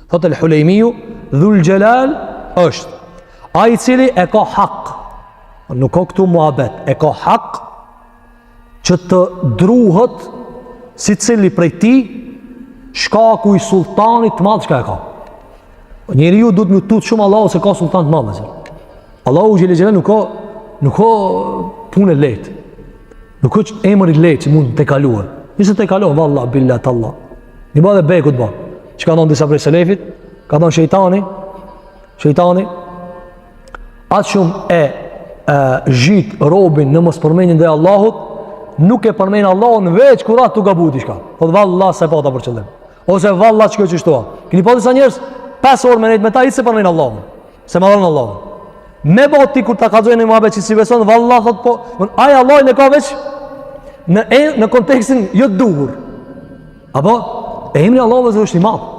Thot el Hulejmiju, Dhul Gjelal është ai cili e ka hak, nuk ka këtu muhabet, e ka hak që të druhet si cili prej ti shkaku i sultanit të madh çka e ka. Njeri ju duhet më tut shumë Allahu se ka sultan të madh. Allahu Gjellë Gjellë nuk ka punë lehtë. Nuk ka emër i lehtë që mund të kaluar. Nëse të kalon, vallah, billat Allah. Një ba dhe bekut ba. Që ka thonë disa prej selefit, ka thonë shejtani, atë shumë e zhit robin në mos përmenjën dhe Allahut, nuk e përmenjën Allahun veç kur atë të gabuti shka. Thotë vallah se pata për qëllim. Ose vallah që kjo që shtoa. Kini pa disa njerës 5 orë me nejtë me ta, i se përmenjën Allahun. Se madhërën Allahun. Me boti kur ta kazojnë i muhabet që si beson, vallah thot po, aja Allah në ka veç në kontekstin jo të duhur. Apo, e emri Allah dhe zë është i madhë.